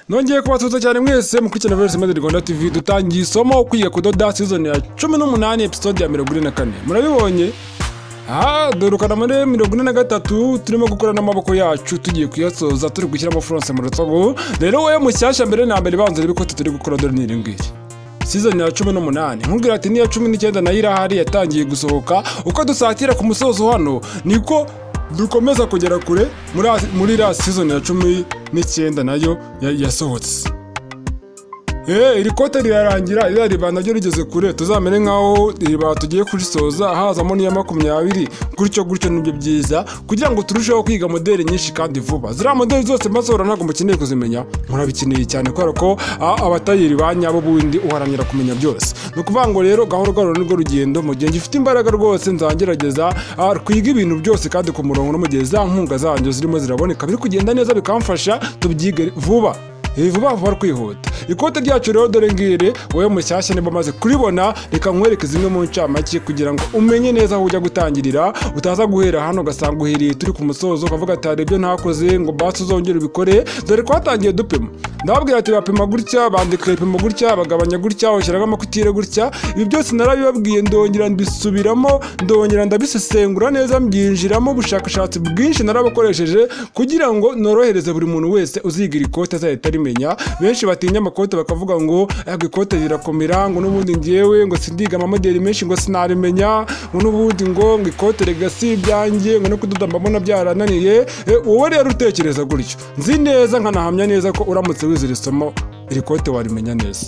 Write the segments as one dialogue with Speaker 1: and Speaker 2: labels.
Speaker 1: Nongeye kubasuhuza cyane mwese mukurikirana Verse Made Rwanda TV dutangiye isomo kwiga kudoda season ya 18 episode ya 44. Murabibonye? Dorukana muri 43 turimo gukora n'amaboko yacu tugiye kuyasoza turi gushyiramo France mu rutsago. Rero wowe mushyashya mbere na mbere banze ibikote turi gukora dore n'iringiri. Season ya 18 nkubwira ati ni ya 19 nayo irahari yatangiye gusohoka uko dusatira ku musozo hano niko dukomeza kugera kure muri la season ya 19 nayo yasohotse. Iri kote rirarangira iriya riba naryo rigeze kure tuzamere nkaho riba tugiye kurisoza hazamo niya 20 gutyo nibyo byiza kugira ngo turusheho kwiga modeli nyinshi kandi vuba. Zira modeli zose mazora ntago mukeneye kuzimenya murabikeneye cyane kubera ko abatayiri banyabo bundi uharanira kumenya byose. No kuvuga ngo rero gahoro nibwo rugendo mu gihe ngifite imbaraga rwose nzangerageza kwiga ibintu byose kandi ku murongo no mu gihe za nkunga zanjye zirimo ziraboneka biri kugenda neza bikamfasha tubyige vuba. Vuba kwihuta. Ikote ryacu rero dore ngire wowe mushyashya niba maze kuribona reka nkwereke zimwe mu ncamake kugira ngo umenye neza aho ujya gutangirira utaza guhera hano gasanga uhiriye turi ku musozo ukavuga ati hari ibyo ntakoze ngo basi uzongere ubikore dore twatangiye dupima. Ndababwira ati bapima gutya bandika ipima gutya bagabanya gutya ushyiraho amakutire gutya ibi byose narabibabwiye ndongera ndisubiramo ndongera ndabisesengura neza mbyinjiramo ubushakashatsi bwinshi narabakoresheje kugira ngo norohereze buri muntu wese uzigira ikote azahita menya. Benshi batinya amakote bakavuga ngo ikote rirakomera ngo n'ubundi ngewe ngo sindiga amamodeli menshi ngo sinarimenya ngo n'ubundi ngo ikote regasi ibyanjye ngo no kudoda mbabona byarananiye. Wowe rero utekereza gutyo nzi neza nkanahamya neza ko uramutse wizira isomo iri kote warimenya neza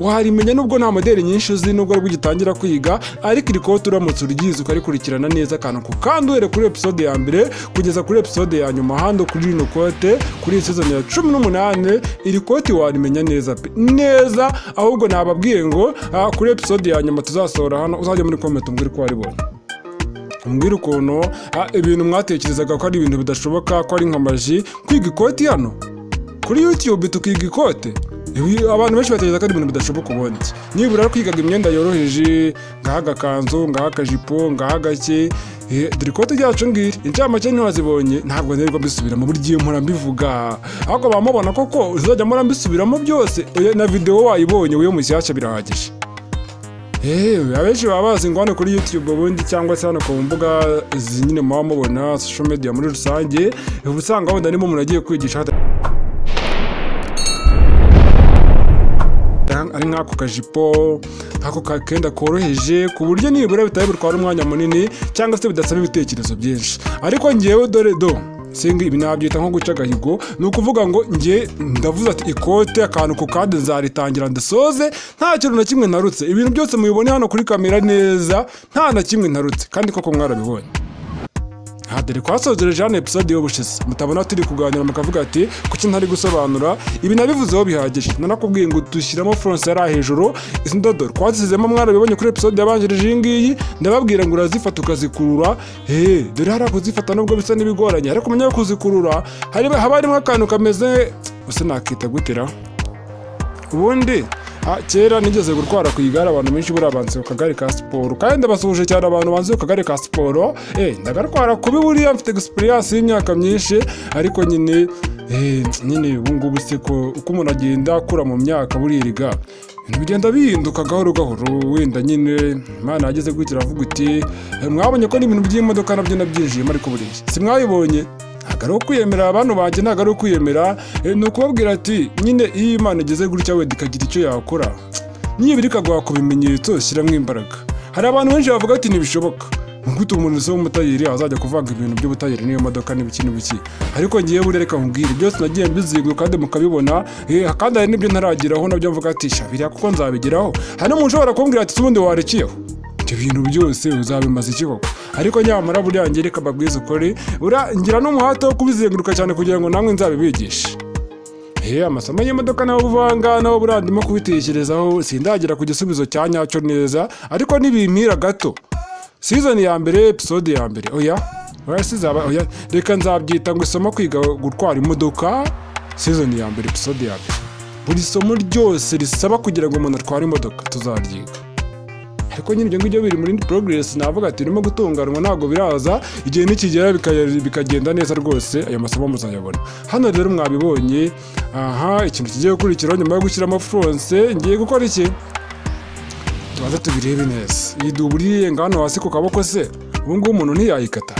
Speaker 1: warimenya nubwo nta modeli nyinshi uzi nubwo ugitangira kwiga ariko iri kote uramutse uryize ukarikurikirana neza kandi kandi uhere kuri episode ya mbere kugeza kuri episode ya nyuma hando kuri ino kote kuri season ya 18 iri kote warimenya neza neza ahubwo nababwiye ngo kuri episode ya nyuma tuzasohora hano uzajya muri comment umbwire ko waribonye umbwire ukuntu ibintu mwatekerezaga ko ari ibintu bidashoboka ko ari nk'amaji kwiga ikote hano kuri YouTube tukiga ikote. Abantu benshi batekereza ko ari ibintu bidashoboka ubundi nibura kwigaga imyenda yoroheje ngahaga kanzu ngahaga jipo ngahaga ke dore ikote ryacu ngiri incamake ntiwazibonye ntabwo nirwa mbisubiramo buri gihe mpora mbivuga ahubwo bamubona koko uzajya mpora mbisubiramo byose na video wayibonye uyo mushyashya birahagije. Abenshi baba bazi ngo hano kuri YouTube ubundi cyangwa se hano ku mbuga nyine muba mubona social media muri rusange usanga wenda nimo umuntu agiye kwigisha ari nk'ako kajipo nk'ako kakenda koroheje ku buryo nibura bitari butwara umwanya munini cyangwa se bidasaba ibitekerezo byinshi. Ariko ngewe dore singi ibi nabyita nko guca agahigo ni ukuvuga ngo nge ndavuze ati ikote akantu ku kandi nzaritangira ndasoze nta kintu na kimwe narutse ibintu byose mubibone hano kuri kamera neza nta na kimwe narutse kandi koko mwarabibonye. Dore kwasozereje hano episode y'ubushize mutabona turi kuganira mukavuga ati kuki ntari gusobanura ibi nabivuzeho bihagije nanakubwiye ngo dushyiramo France yari hejuru izi ndodo twazisizemo mwarabibonye kuri episode yabanjirije iyi ngiyi ndababwira ngo urazifata ukazikurura dore hari kuzifata nubwo bisa n'ibigoranye ariko umenya kuzikurura haba harimo akantu kameze use nakita gutera ubundi kera nigeze gutwara ku igare abantu benshi burabanze ku kagare ka siporo kandi ndabasuhuje cyane abantu banze ku kagare ka siporo ndagatwara kubi buriya mfite experience y'imyaka myinshi ariko nyine ubu ngubu se ko uko umuntu agenda akura mu myaka buririga ibintu bigenda bihinduka gahoro wenda nyine Imana yageze gutira avuga uti mwabonye ko n'ibintu by'imodoka nabyo nabyinjiyemo ariko buriya si mwabibonye ntabwo ari ukwiyemera abantu banjye ntabwo ari ukwiyemera ni ukubabwira ati nyine iyo Imana igeze gutya wenda ikagira icyo yakora nibura ikaguha ku bimenyetso shyiramo imbaraga. Hari abantu benshi bavuga ati ntibishoboka nk'uko umuntu uzi w'umutayeri azajya kuvanga ibintu by'ubutayeri n'iyo modoka n'ibiki ariko ngiye burereka nkubwire byose nagiye mbizigura kandi mukabibona kandi hari n'ibyo ntarageraho nabyo mvuga ati shabira kuko nzabigeraho. Hari n'umuntu ushobora kumbwira ati ubundi warekiyeho ibyo bintu byose uzabimaze iki koko ariko nyamara buriya ngereka babwiza ukuri ngira n'umuhate wo kubizenguruka cyane kugira ngo namwe nzabibigishe. Amasomo y'imodoka naho buvanga naho burandimo kubitekerezaho sindagera ku gisubizo cya nyacyo neza ariko nibimpira gato season ya mbere episode ya mbere reka nzabyita ngo isomo kwiga gutwara imodoka season ya mbere episode ya mbere buri somo ryose risaba kugira ngo umuntu atware imodoka tuzaryiga. ariko nyine ibyo ngibyo biri muri progress, navuga ati urimo gutunganwa ntabwo biraza, igihe nikigera bikagenda neza rwose ayo masomo muzayabona. Hano rero mwabibonye, ikintu kigiye gukurikiraho nyuma yo gushyiramo fronce ngiye gukora iki? Tubanza tubirebe neza. Iyi duburi irenga hano hasi ku kaboko se ubu ngubu umuntu ntiyayikata?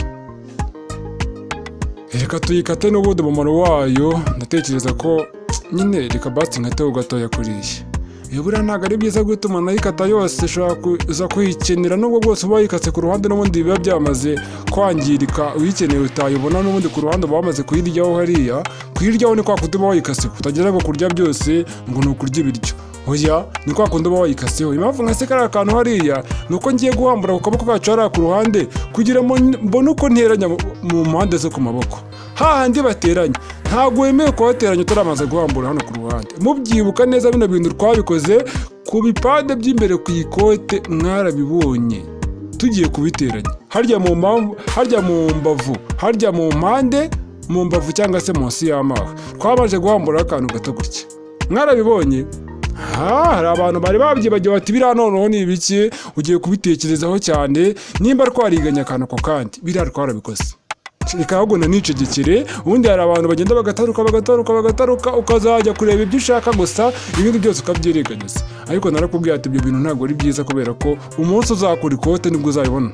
Speaker 1: Reka tuyikate n'ubundi umumaro wayo, ndatekereza ko nyine reka basi nkateho gatoya kuriya. Buriya ntabwo ari byiza gutuma nayikata yose, ushobora kuza kuyikenera nubwo bwose uba wayikatse ku ruhande n'ubundi biba byamaze kwangirika, uyikeneye utayibona n'ubundi ku ruhande uba wamaze kuyiryaho hariya. Kuyiryaho ni kwa kundi uba wayikase, utagira ngo kurya byose ngo ni ukurya ibiryo. Oya, ni kwa kundi uba wayikaseho. Impamvu nkase kariya kantu hariya ni uko ngiye guhambura ku kaboko kacu hariya ku ruhande kugira ngo mbone uko nteranya mu mpande zo ku maboko. Hahandi bateranya ntabwo wemewe kuhateranya utaramaze guhambura hano ku ruhande. Mubyibuka neza bino bintu twabikoze ku bipande by'imbere ku ikote, mwarabibonye tugiye kubiteranya harya mu mbavu, harya mu mpande, mu mbavu cyangwa se munsi y'amaha, twabanje guhambura akantu gato gutya, mwarabibonye. Hari abantu bari babyibagiwe bati biriya noneho ni ibiki, ugiye kubitekerezaho cyane, nimba twariganya akantu ko kandi biriya twarabikoze. Reka ahubwo nicegekere, ubundi hari abantu bagenda bagataruka ukazajya kureba ibyo ushaka gusa, ibindi byose ukabyirengagiza. Ariko narakubwiye ati ibyo bintu ntabwo ari byiza, kubera ko umunsi uzakora ikote nibwo uzabibona,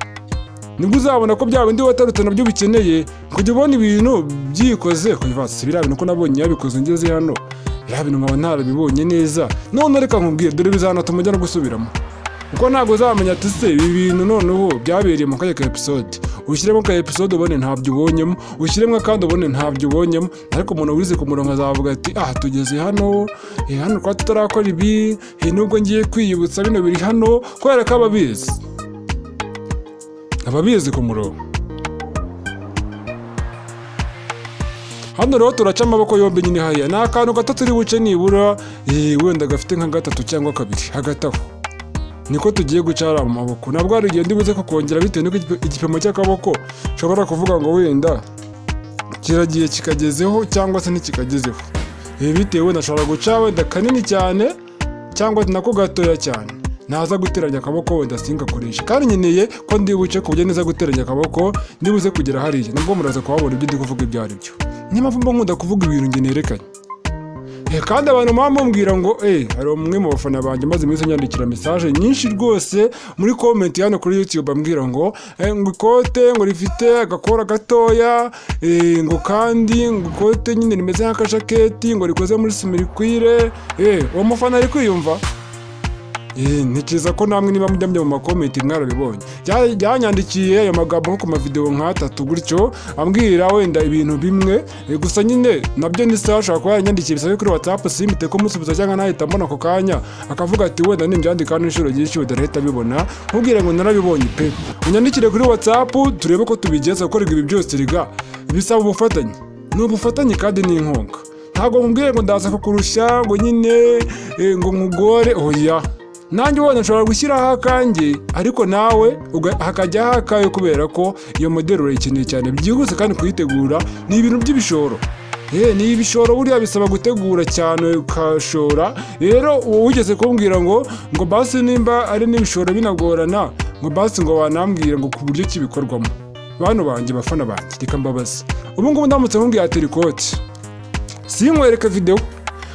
Speaker 1: nibwo uzabona ko bya bindi watarutse nabyo bikeneye, kujya ubona ibintu byikoze kuvasi. Biriya bintu ko nabonye yabikoze ngeze hano, biriya bintu nkaba ntarabibonye neza. None reka nkubwire, dore bizanatuma ujya no gusubiramo, kuko ntabwo uzamenya ati se ibi bintu noneho byabereye mu kahe ka episode. Ushyiremo ka episode ubone ntabyo ubonyemo, ushyiremo kandi ubone ntabyo ubonyemo. Ariko umuntu wize ku murongo azavuga ati tugeze hano, hano kwa tutarakora ibi, nubwo ngiye kwiyibutsa bino biri hano, kubera ko ababizi ku murongo. Hano rero turaca amaboko yombi nyine hariya, ni akantu gato turi buce nibura wenda gafite nka 3 cyangwa 2 hagati aho. Niko tugiye gucara mu maboko. Nabwo hari igihe ndibuze ko kongera bitewe n'uko igipimo cy'akaboko nshobora kuvuga ngo wenda kiragiye kikagezeho cyangwa se ntikikagezeho. Bitewe nashobora guca wenda kanini cyane cyangwa nako gatoya cyane. Naza guteranya akaboko wenda singakoresha. Kandi nkeneye ko ndibuce ku buryo neza guteranya akaboko ndibuze kugera hariya. Nubwo muraza kuhabona ibyo ndi kuvuga ibyo ari byo. Niyo mpamvu mba nkunda kuvuga ibintu nge nerekanye. Kandi abantu bambwira ngo hari umwe mu bafana banjye maze iminsi nyandikira message nyinshi rwose muri comment hano kuri YouTube, ambwira ngo ikote ngo rifite agakora gatoya, ngo kandi ngo ikote nyine rimeze nk'akajaketi, ngo rikoze muri simirikwire. Uwo mufana ari kwiyumva. Ntekereza ko namwe niba mujya mu makomenti mwarabibonye. Yanyandikiye ayo magambo nko ku mavideo nk'3 gutyo, ambwira wenda ibintu bimwe, gusa nyine nabyo ni sawa. Ashobora kuba yanyandikiye bisabe kuri WhatsApp, simite ko musubiza cyangwa nahita mbona ako kanya, akavuga ati wenda nimbyandika n'inshuro nyinshi udarahita bibona. Nkubwire ngo narabibonye pe. Unyandikire kuri WhatsApp turebe ko tubigeza gukora ibi byose. Riga bisaba ubufatanye, ni ubufatanye kandi ni inkunga. Ntabwo nkubwire ngo ndaza kukurusha ngo nyine ngo nkugore, oya. Nanjye wenda nshobora gushyiraho akanjye, ariko nawe hakajyaho akawe, kubera ko iyo modelo urayikeneye cyane byihuse, kandi kuyitegura ni ibintu by'ibishoro. Ni ibishoro buriya bisaba gutegura cyane ukashora. Rero ugeze kumbwira ngo basi nimba ari n'ibishoro binagorana, ngo basi ngo wanambwira ngo ku buryo kibikorwamo. Bano banjye bafana banjye reka mbabaze, ubu ngubu ndamutse nkubwiye ati ikote sinkwereka video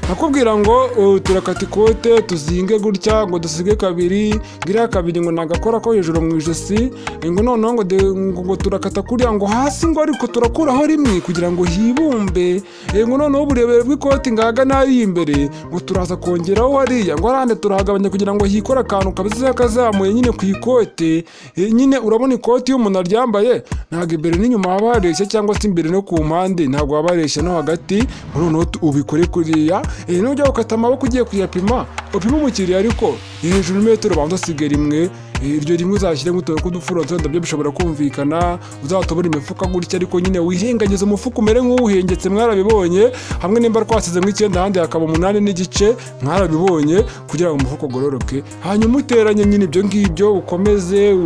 Speaker 1: nakubwira ngo turakata ikote tuzinge gutya, ngo dusige 2, gira 2 ngo nagakora ko hejuru mu ijosi, ngo noneho ngo turakata kuriya ngo hasi, ngo ariko turakuraho rimwe kugira ngo hibumbe, ngo noneho uburebure bw'ikote ngaga nayi imbere, ngo turaza kongeraho hariya, ngo arande turahagabanya kugira ngo hikora akantu kabisa kazamuye nyine ku ikote. Nyine urabona ikote iyo umuntu aryambaye ntabwo imbere n'inyuma haba hareshya, cyangwa se imbere no ku mpande ntabwo haba hareshya, no hagati noneho ubikore kuriya. Nujya gukata amaboko ugiye kuyapima, upima umukiriya ariko hejuru metero banza sigara imwe, iryo rimwe uzashyiremo utuntu tw'udufuronse ndabyo bishobora kumvikana, uzatobora imifuka gutya, ariko nyine wirengagiza umufuka umere nk'uwuhengetse. Mwarabibonye hamwe nimba twasizemo 9 ahandi hakaba 8 n'igice, mwarabibonye, kugira ngo umufuka ugororoke. Hanyuma uteranye nyine ibyo ngibyo, ukomeze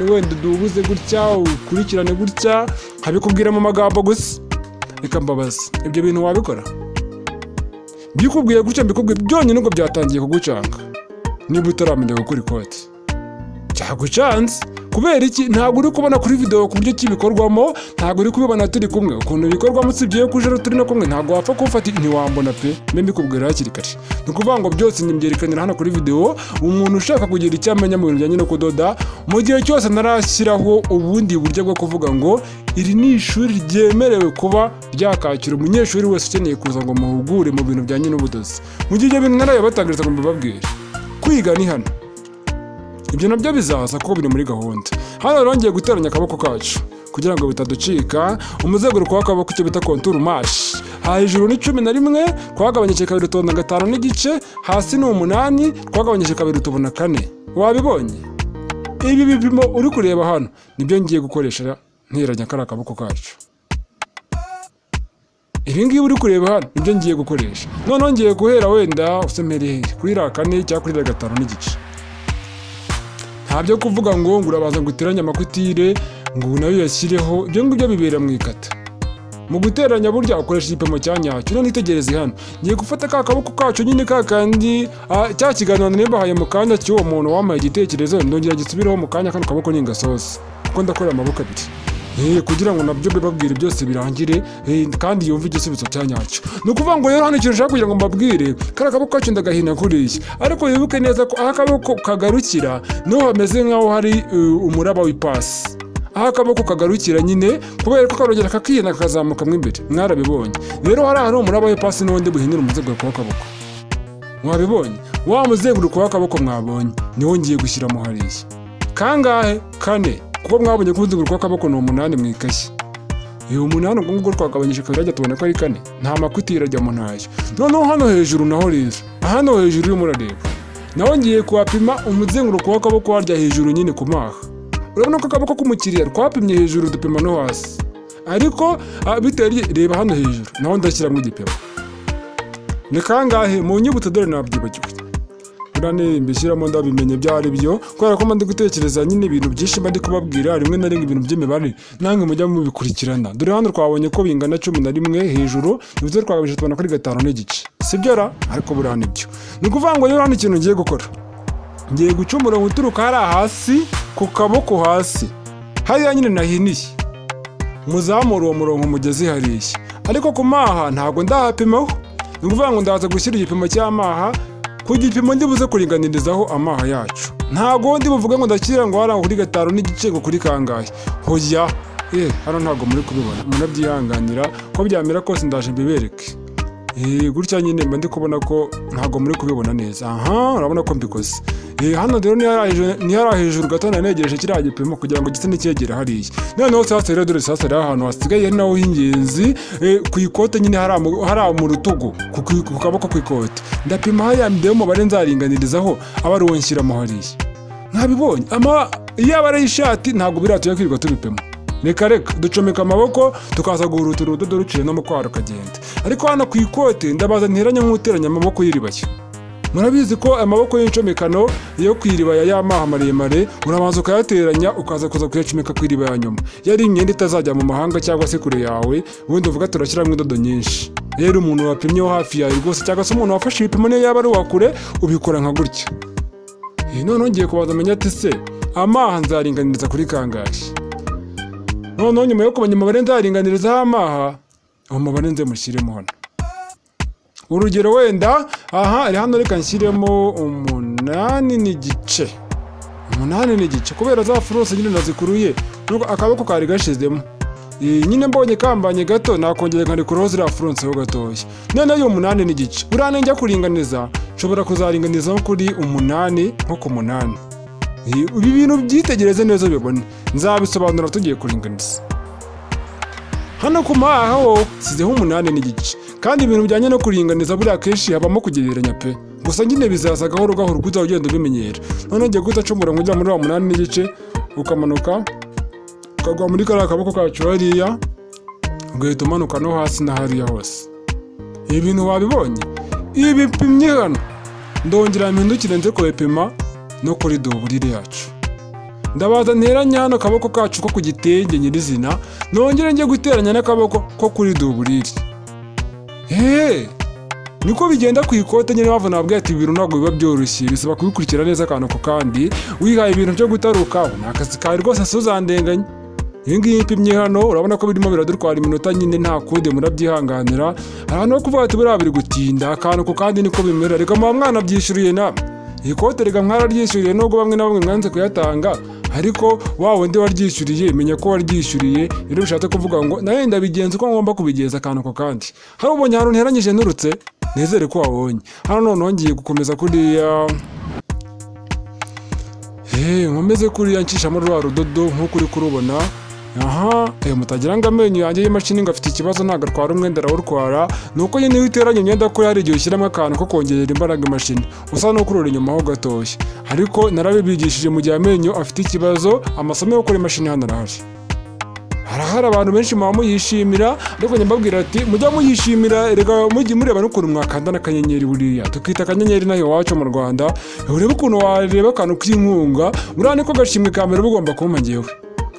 Speaker 1: wenda dubuze gutya, ukurikirane gutya, habikubwira mu magambo gusa. Reka mbabaze, ibyo bintu wabikora? Bikubwiye gutya, mbikubwiye byonyine ngo byatangiye kugucanga niba utaramenya gukora ikote. cyagucanze. Kubera iki? Ntabwo uri kubona kuri video ku buryo kibikorwamo, ntabwo uri kubibona turi kumwe. Ukuntu bikorwamo usibye ko uje turi no kumwe, ntabwo wapfa kumfata ntiwambona pe. Mbe mbikubwira hakiri kare. Ni ukuvuga ngo byose nyibyerekanira hano kuri video. Umuntu ushaka kugira icyo amenya mu bintu bijyanye no kudoda, mu gihe cyose narashyiraho ubundi buryo bwo kuvuga ngo iri ni ishuri ryemerewe kuba ryakakira umunyeshuri wese ukeneye kuza ngo muhugure mu bintu bijyanye n'ubudozi. Mu gihe ibyo bintu narabibatangiriza ngo mbibabwire. Kwiga ni hano. Ibyo nabyo bizaza kuko biri muri gahunda. Hano rongeye guteranya akaboko kacu kugira ngo bitaducika. Umuzenguruko w'akaboko icyo bita contour marche. Hejuru ni 11, twagabanyije kabiri tubona 5 n'igice, hasi ni 8, twagabanyije kabiri tubona 4. Wabibonye? Ibi bipimo uri kureba hano nibyo ngiye gukoresha nteranya kara akaboko kacu. Ibi ngibi uri kureba hano nibyo ngiye gukoresha. None ngiye guhera wenda usemereye kuri 4 cyangwa kuri 5 n'igice. Ntabyo kuvuga ngo urabaza guteranya amakutire ngo nayo yashyireho, ibyo ngibyo bibera mu ikata. Mu guteranya burya ukoresha igipimo cya nyacyo. None itegereze hano, ngiye gufata ka kaboko kacu nyine kakandi cya kiganiro nibahaye mu kanya cy'uwo muntu wamaye igitekerezo, ndongera gisubireho mu kanya kano kaboko ningasoza kuko ndakorera amaboko abiri. Kugira ngo nabyo bibabwire byose birangire kandi yumve igisubizo cya nyacyo. Ni ukuvuga ngo rero hano ikintu ushaka kugira ngo mbabwire, kara kaboko kacu ndagahina kuriya, ariko wibuke neza ko aha kaboko kagarukira niho hameze nk'aho hari umuraba w'ipasi. Aha akaboko kagarukira nyine kubera ko karongera kakihina kakazamuka mo imbere. Mwarabibonye rero hari umuraba w'ipasi n'undi buhinira umuzenguruko w'akaboko. Mwabibonye? Wa muzenguruko w'akaboko mwabonye niwo ngiye gushyiramo hariya. Kangahe? 4. Kuko mwabonye ko umuzenguruko w'akaboko ni 8 mu ikashi. 8 ngo ngubwo twagabanyije kabiri ajya tubona ko ari 4. Nta makutira ajya mu ntayo. Noneho hano hejuru naho rero. Hano hejuru yo murareba. Naho ngiye kuhapima umuzenguruko w'akaboko warya hejuru nyine ku maha. Urabona ko akaboko k'umukiriya twapimye hejuru dupima no hasi. Ariko bitari reba hano hejuru. Naho ndashyiramo igipimo. Ni kangahe? Mu nyuguti dore nabyibagiwe. Urane mbishyiramo ndabimenye byari byo kubera ko ndi gutekereza nyine ibintu byinshi ndi kubabwira rimwe na rimwe ibintu by'imibare nange mujya mubikurikirana. Dore hano twabonye ko bingana 11 hejuru, bivuze twagabije tubona kuri 5 n'igice. Sibyo ra? Ariko burane ibyo. Ni kuvuga ngo rero hano ikintu ngiye gukora, ngiye gucumura uturuka hari hasi ku kaboko hasi hariya nyine nahiniye, muzamura uwo murongo mugezi hariya, ariko ku maha ntabwo ndahapimaho. Ni kuvuga ngo ndaza gushyira igipimo cy'amaha ku gipimo ndibuze kuringanirizaho amaha yacu. Ntabwo ndi buvuge ngo ndashyira ngo hara kuri 5 n'igice ngo kuri kangahe. Hoya hano ntabwo muri kubibona, munabyihanganira ko byamera kose ndaje mbibereke. Gutya nyine mba ndi kubona ko ntabwo muri kubibona neza. Urabona ko mbikoze. Hano rero ni hari hejuru gato nanegereje kiriya gipimo kugira ngo gise n'icyegera hariya. Noneho sasa rero dore sasa rero ahantu hasigaye naho h'ingenzi ku ikote nyine hari mu rutugu ku kaboko ku ikote. Ndapima hariya mbere umubare nzaringanirizaho aba ari uwo nshyiramo hariya. Ntabibonye iyo aba ari ishati ntabwo biratuye kwirirwa tubipima. Reka ducomeka amaboko tukaza guhuruta urudodo ruciye no mu kwaro kagenda. Ariko hano ku ikote ndabaza nteranya nk'uteranya amaboko y'iribaya. Murabizi ko amaboko y'incomekano yo kwiribaya y'amaha maremare urabanza ukayateranya ukaza kuza kuyacomeka ku iribaya nyuma. Yari imyenda itazajya mu mahanga cyangwa se kure yawe, ubundi uvuga turashyiramo indodo nyinshi. Rero umuntu wapimyeho hafi yawe rwose cyangwa se umuntu wafashe ibipimo niyo yaba ari uwa kure ubikora nka gutya. Noneho ngiye kubaza amenya ati se amaha nzaringaniriza kuri kangahe. Noneho nyuma yo kumenya umubare nzaringanirizaho amaha, umubare nze mushyiremo hano. Urugero wenda ari hano reka nshyiremo 8 n'igice. 8 n'igice kubera za furose nyine nazikuruye nuko akaboko kari gashizemo. Nyine mbonye kambanye gato nakongera nkari ku rose ra furose ho gatoya. None yo 8 n'igice. Urane njya kuringaniza nshobora kuzaringaniza kuri 8 nko ku 8. Ibi bintu byitegereze neza bibone. Nzabisobanura tugiye kuringaniza. Hano ku maha ho sizeho 8 n'igice. Kandi ibintu bijyanye no kuringaniza buriya kenshi habamo kugereranya pe. Gusa nyine bizaza gahoro gahoro kuza ugenda ubimenyera. None ngiye guhita cumura nkujya muri 8 n'igice ukamanuka ukagwa muri kariya kaboko kacu hariya ugahita umanuka no hasi na hariya hose. Ibi bintu wabibonye? Ibi bipimye hano ndongera mpindukire nze kubipima no kuri doburire yacu. Ndabaza nteranya hano kaboko kacu ko ku gitenge nyirizina nongere njye guteranya n'akaboko ko kuri doburire. niko bigenda ku ikote nyine mpamvu nabwiye ati ibintu ntabwo biba byoroshye bisaba kubikurikira neza akantu ko kandi wihaye ibintu byo gutaruka ni akazi kawe rwose suzandenganya. Iyi ngiyi ipimye hano urabona ko birimo biradutwara iminota nyine nta kude murabyihanganira. Ahantu ho kuvuga ati buriya biri gutinda akantu ko kandi niko bimera reka muba mwana byishyuriye na ikote reka mwararyishyuriye nubwo bamwe na bamwe mwanze kuyatanga ariko wa wundi waryishyuriye menya ko waryishyuriye rero bishatse kuvuga ngo nawe ndabigenza uko ngomba kubigeza akantu ko kandi. Hari ubonye ahantu nteranyije nurutse nezere ko wabonye hano noneho ngiye gukomeza kuriya nkomeze kuriya nshishamo rwa rudodo nk'uko uri kurubona. Mutagira ngo amenyo yanjye y'imashini ngo afite ikibazo ntabwo atwara umwenda arawutwara nuko nyine iyo uteranye imyenda ko hari igihe ushyiramo akantu ko kongerera imbaraga imashini usa n'ukurura inyuma ho gatoshye ariko narabibigishije mu gihe amenyo afite ikibazo amasomo yo gukora imashini hano harahari abantu benshi muba muyishimira ariko nyambabwira ati mujya muyishimira reka mujye mureba n'ukuntu mwakanda n'akanyenyeri buriya tukita akanyenyeri naho iwacu mu Rwanda urebe ukuntu wareba akantu k'inkunga buriya niko gashimwe ka mbere bugomba kumpa njyewe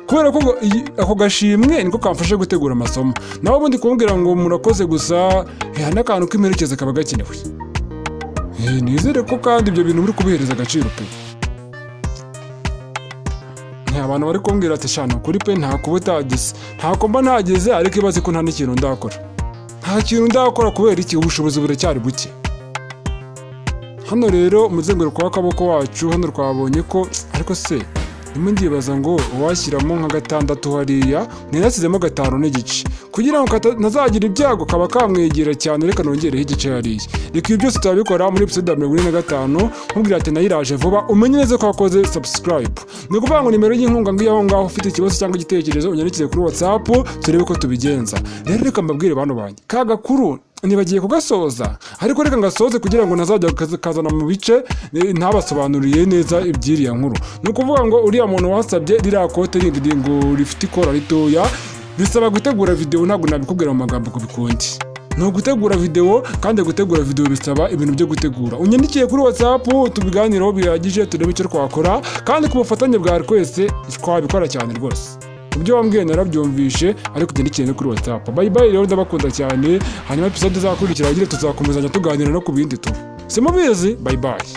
Speaker 1: kubera ko ako gashimwe niko kamfasha gutegura amasomo nawe ubundi kumbwira ngo murakoze gusa n'akantu k'imperekeza kaba gakenewe. Nizere ko kandi ibyo bintu uri kubihereza agaciro pe. Abantu bari kumbwira ati shana kuri pe nta kuba utageze ntako mba ntageze ariko ibaze ko nta n'ikintu ndakora nta kintu ndakora kubera iki ubushobozi buracyari buke. Hano rero umuzenguruko w'akaboko wacu hano twabonye ko ariko se nimwe ndibaza ngo washyiramo nka 6 hariya ninasizemo 5 n'igice kugira ngo nazagira ibyago kaba kamwegera cyane reka nongereho igice hariya. Reka ibi byose turabikora muri episode ya 45 nkubwira ati nayiraje vuba umenye neza ko wakoze subscribe. Ni ukuvuga ngo nimero y'inkunga ngiyo aho ngaho ufite ikibazo cyangwa igitekerezo unyandikire kuri WhatsApp turebe ko tubigenza. Rero reka mbabwire bantu banjye ka gakuru nibagiye kugasoza ariko reka ngasoze kugira ngo nazajya kazana mu bice ntabasobanuriye neza ibyiriya nkuru. Ni ukuvuga ngo uriya muntu wasabye ririya kote rindi ngo rifite ikora ritoya bisaba gutegura video ntabwo nabikubwira mu magambo kubikundi no gutegura video kandi gutegura video bisaba ibintu byo gutegura unyandikiye kuri WhatsApp tubiganiraho bihagije turebe icyo twakora kandi ku bufatanye bwa twese twabikora cyane rwose. Ibyo wambwiye narabyumvishe ariko ugendekeye kuri WhatsApp. Bye bye rero ndabakunda cyane hanyuma episode zakurikira tuzakomezanya tuganira no ku bindi tu simubizi. Bye bye.